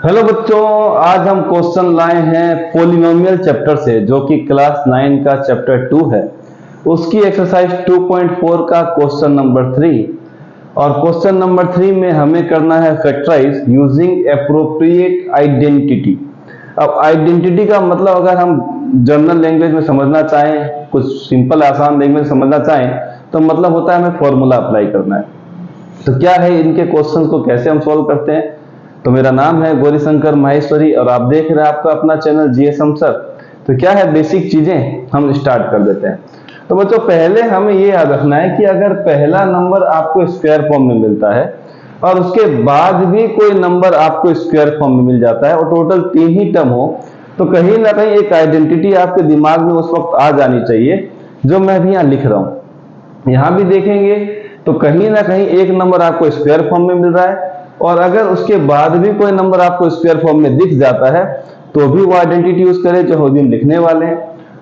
Hello बच्चों, आज हम क्वेश्चन लाए हैं पॉलिनोमियल चैप्टर से, जो कि क्लास 9 का चैप्टर 2 है। उसकी एक्सरसाइज 2.4 का क्वेश्चन नंबर 3। और क्वेश्चन नंबर 3 में हमें करना है फैक्टराइज यूजिंग एप्रोप्रिएट आइडेंटिटी। अब आइडेंटिटी का मतलब अगर हम जनरल लैंग्वेज में समझना चाहें, कुछ सिंपल आसान लैंग्वेज में समझना चाहें, तो मतलब होता है हमें फॉर्मूला अप्लाई करना है। तो क्या है, इनके क्वेश्चन को कैसे हम सॉल्व करते हैं। तो मेरा नाम है गौरीशंकर माहेश्वरी और आप देख रहे हैं आपका अपना चैनल जीएसएम सर। तो क्या है, बेसिक चीजें हम स्टार्ट कर देते हैं। तो बच्चों, पहले हमें ये याद रखना है कि अगर पहला नंबर आपको स्क्वायर फॉर्म में मिलता है और उसके बाद भी कोई नंबर आपको स्क्वायर फॉर्म में मिल जाता है और टोटल 3 ही टर्म हो, तो कहीं ना कहीं एक आइडेंटिटी आपके दिमाग में उस वक्त आ जानी चाहिए, जो मैं भी यहाँ लिख रहा हूं। यहां भी देखेंगे तो कहीं ना कहीं एक नंबर आपको स्क्वायर फॉर्म में मिल रहा है, और अगर उसके बाद भी कोई नंबर आपको स्क्वायर फॉर्म में दिख जाता है तो भी वो आइडेंटिटी यूज करें जो हम लिखने वाले हैं।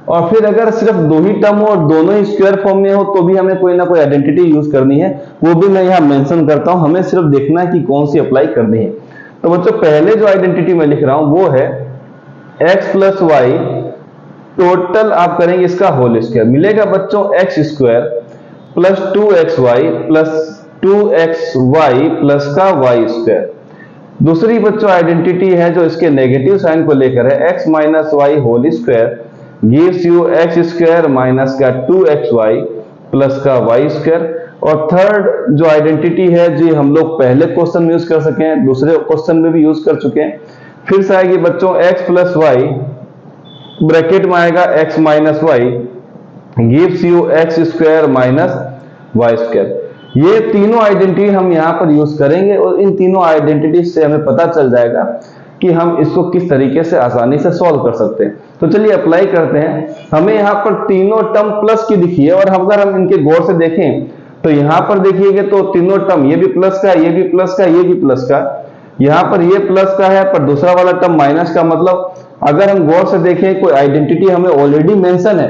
और फिर अगर सिर्फ 2 ही टर्म हो और दोनों ही स्क्वायर फॉर्म में हो तो भी हमें कोई ना कोई आइडेंटिटी यूज करनी है, वो भी मैं यहाँ मेंशन करता हूं। हमें सिर्फ देखना है कि कौन सी अप्लाई करनी है। तो बच्चों, पहले जो आइडेंटिटी मैं लिख रहा हूं वो है x प्लस वाई टोटल आप करेंगे इसका होल स्क्वायर, मिलेगा बच्चों x square plus 2xy plus 2xy plus का वाई स्क्वायर। दूसरी बच्चों आइडेंटिटी है जो इसके नेगेटिव साइन को लेकर है, x minus y whole square gives you x square minus का 2xy प्लस का वाई स्क्वायर। और थर्ड जो आइडेंटिटी है जी, हम लोग पहले क्वेश्चन में यूज कर सके हैं, दूसरे क्वेश्चन में भी यूज कर चुके हैं। फिर से आएगी बच्चों x प्लस वाई ब्रैकेट में आएगा x minus y gives you x square minus y square. ये तीनों आइडेंटिटी हम यहाँ पर यूज करेंगे और इन तीनों आइडेंटिटी से हमें पता चल जाएगा कि हम इसको किस तरीके से आसानी से सॉल्व कर सकते हैं। तो चलिए अप्लाई करते हैं। हमें यहाँ पर तीनों टर्म प्लस की दिखी है, और अगर हम इनके गौर से देखें तो यहाँ पर देखिएगा तो तीनों टर्म, ये भी प्लस का, ये भी प्लस का, ये भी प्लस का। यहाँ पर ये प्लस का है पर दूसरा वाला टर्म माइनस का। मतलब अगर हम गौर से देखें, कोई आइडेंटिटी हमें ऑलरेडी मेंशन है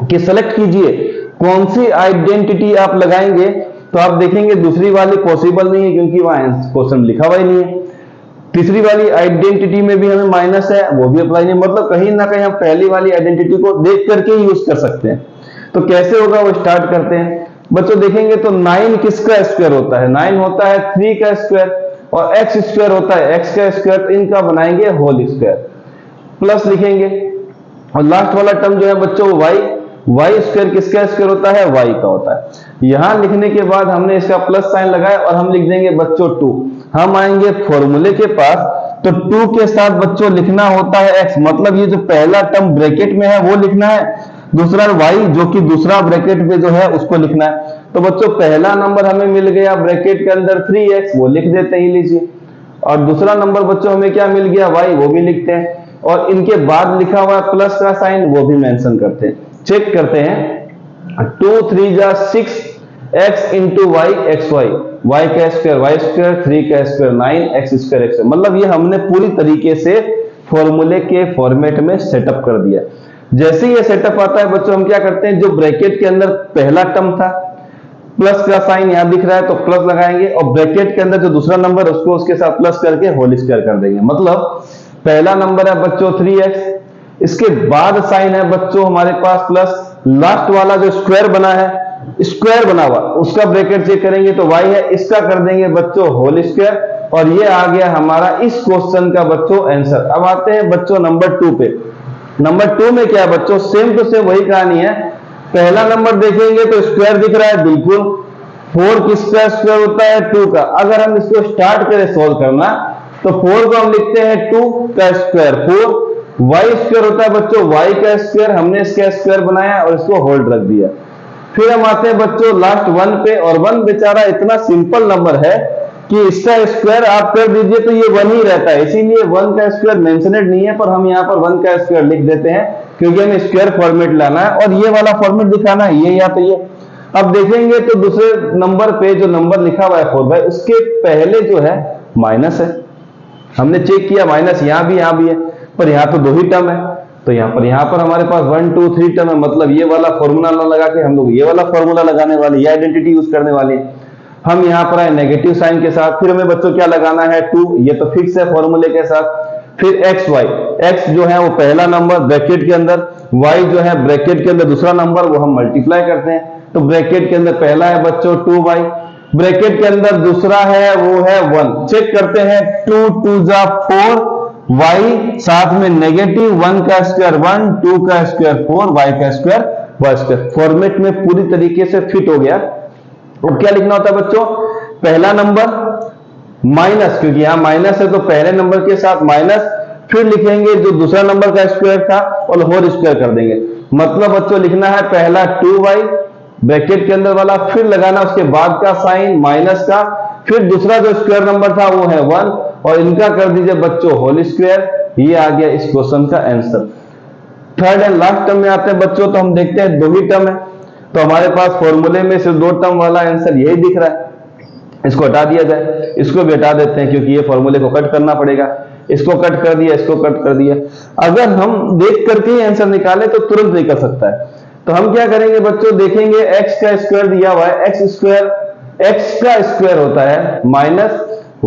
कि सेलेक्ट कीजिए कौन सी आइडेंटिटी आप लगाएंगे, तो आप देखेंगे दूसरी वाली पॉसिबल नहीं है क्योंकि वहां क्वेश्चन लिखा हुआ ही नहीं है। तीसरी वाली आइडेंटिटी में भी हमें माइनस है, वो भी अप्लाई नहीं। मतलब कहीं ना कहीं हम पहली वाली आइडेंटिटी को देख करके ही यूज कर सकते हैं। तो कैसे होगा वो स्टार्ट करते हैं। बच्चों देखेंगे तो 9 किसका स्क्वायर होता है, 9 होता है 3 का स्क्वायर, और x स्क्वायर होता है x का स्क्वायर। तो इनका बनाएंगे होल स्क्वायर, प्लस लिखेंगे। और लास्ट वाला टर्म जो है बच्चों वाई स्क्वायर किसका स्क्वायर होता है, वाई का होता है। यहां लिखने के बाद हमने इसका प्लस साइन लगाया और हम लिख देंगे बच्चों 2। हम आएंगे फॉर्मूले के पास, तो 2 के साथ बच्चों लिखना होता है x। मतलब ये जो पहला टर्म ब्रैकेट में है वो लिखना है, दूसरा y जो कि दूसरा ब्रैकेट में जो है उसको लिखना है। तो बच्चों पहला नंबर हमें मिल गया ब्रैकेट के अंदर 3x, वो लिख देते हैं, लीजिए। और दूसरा नंबर बच्चों हमें क्या मिल गया, y, वो भी लिखते हैं। और इनके बाद लिखा हुआ प्लस का साइन, वो भी मेंशन करते हैं। चेक करते हैं, 2 3 जा 6 x into y x y, y का स्क्वायर वाई स्क्वायर, 3 का स्क्वायर 9 एक्स स्क्वायर एक्स। मतलब ये हमने पूरी तरीके से फॉर्मूले के फॉर्मेट में सेटअप कर दिया। जैसे ये सेटअप आता है बच्चों, हम क्या करते हैं, जो ब्रैकेट के अंदर पहला टर्म था, प्लस का साइन यहां दिख रहा है तो प्लस लगाएंगे, और ब्रैकेट के अंदर जो दूसरा नंबर उसको उसके साथ प्लस करके होल स्क्वायर कर देंगे। मतलब पहला नंबर है बच्चों 3x, इसके बाद साइन है बच्चों हमारे पास प्लस, लास्ट वाला जो स्क्वायर बना है, स्क्वायर बना हुआ, उसका ब्रैकेट चेक करेंगे तो y है, इसका कर देंगे बच्चों होल स्क्वायर। और ये आ गया हमारा इस क्वेश्चन का बच्चों आंसर। अब आते हैं बच्चों नंबर 2 पे। नंबर 2 में क्या है बच्चों, सेम टू सेम वही कहानी है। पहला नंबर देखेंगे तो स्क्वायर दिख रहा है, बिल्कुल 4 किसका स्क्वायर होता है, 2 का। अगर हम इसको स्टार्ट करें सोल्व करना, तो 4 को हम लिखते हैं 2 का स्क्वायर 4, वाई स्क्वायर होता है बच्चों वाई का स्क्वायर, हमने इसका स्क्वायर बनाया और इसको होल्ड रख दिया। फिर हम आते हैं बच्चों लास्ट 1 पे, और 1 बेचारा इतना सिंपल नंबर है कि इसका स्क्वायर आप कर दीजिए तो ये 1 ही रहता है, इसीलिए 1 का स्क्वायर मेंशनेड नहीं है, पर हम यहाँ पर 1 का स्क्वायर लिख देते हैं क्योंकि हमें स्क्वायर फॉर्मेट लाना है और ये वाला फॉर्मेट दिखाना है, ये या तो ये। अब देखेंगे तो दूसरे नंबर पे जो नंबर लिखा हुआ है 4 उसके पहले जो है माइनस है। हमने चेक किया माइनस यहाँ भी है, पर यहाँ तो 2 ही टर्म है, तो यहाँ पर हमारे पास 1 2 3 टर्म है। मतलब ये वाला फॉर्मूला ना लगा के हम लोग ये वाला फॉर्मूला लगाने वाले, ये आइडेंटिटी यूज करने वाले हैं। हम यहां पर आए नेगेटिव साइन के साथ, फिर हमें बच्चों क्या लगाना है 2, ये तो फिक्स है फॉर्मूले के साथ। फिर एक्स वाई, एक्स जो है वो पहला नंबर ब्रैकेट के अंदर, वाई जो है ब्रैकेट के अंदर दूसरा नंबर, वो हम मल्टीप्लाई करते हैं। तो ब्रैकेट के अंदर पहला है बच्चों 2y, ब्रैकेट के अंदर दूसरा है वो है 1। चेक करते हैं 2 2 जा 4, y साथ में नेगेटिव 1 का स्क्वायर 1, 2 का स्क्वायर 4, y का स्क्वायर y स्क्वायर। फॉर्मेट में पूरी तरीके से फिट हो गया। और क्या लिखना होता है बच्चों, पहला नंबर माइनस, क्योंकि यहां माइनस है तो पहले नंबर के साथ माइनस, फिर लिखेंगे जो दूसरा नंबर का स्क्वायर था और होल स्क्वायर कर देंगे। मतलब बच्चों लिखना है पहला 2y ब्रैकेट के अंदर वाला, फिर लगाना उसके बाद का साइन माइनस का, फिर दूसरा जो स्क्वायर नंबर था वो है 1 और इनका कर दीजिए बच्चों होल स्क्वायर। ये आ गया इस क्वेश्चन का answer. Third and last term में आते हैं बच्चों, तो हम देखते हैं 2 ही टर्म है, तो हमारे पास फॉर्मूले में सिर्फ 2 टर्म वाला आंसर यही दिख रहा है। इसको हटा दिया जाए, इसको भी हटा देते हैं क्योंकि ये फॉर्मूले को कट करना पड़ेगा। इसको कट कर दिया, इसको कट कर दिया। अगर हम देख करके ही आंसर निकालें तो तुरंत नहीं कर सकता है, तो हम क्या करेंगे बच्चों, देखेंगे x का स्क्वायर दिया हुआ है, x का स्क्वायर होता है माइनस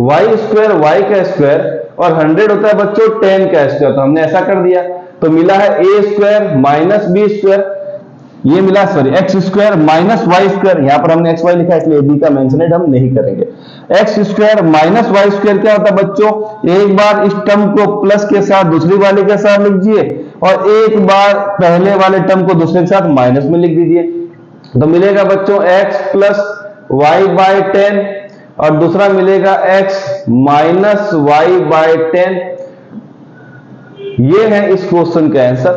y स्क्वायर y का स्क्वायर, और 100 होता है बच्चों 10 का स्क्वायर। तो हमने ऐसा कर दिया, तो मिला है a square minus b square, ये मिला sorry x square minus y square. यहां पर हमने xy लिखा है इसलिए b का मेंशनेड हम नहीं करेंगे। x square minus y square क्या होता है बच्चों, एक बार इस टर्म को प्लस के साथ दूसरी वाले के साथ लिख दीजिए और एक बार पहले वाले टर्म को दूसरे के साथ माइनस में लिख दीजिए। तो मिलेगा बच्चों x प्लस वाई बाय 10 और दूसरा मिलेगा x माइनस वाई बाय 10। ये है इस क्वेश्चन का आंसर।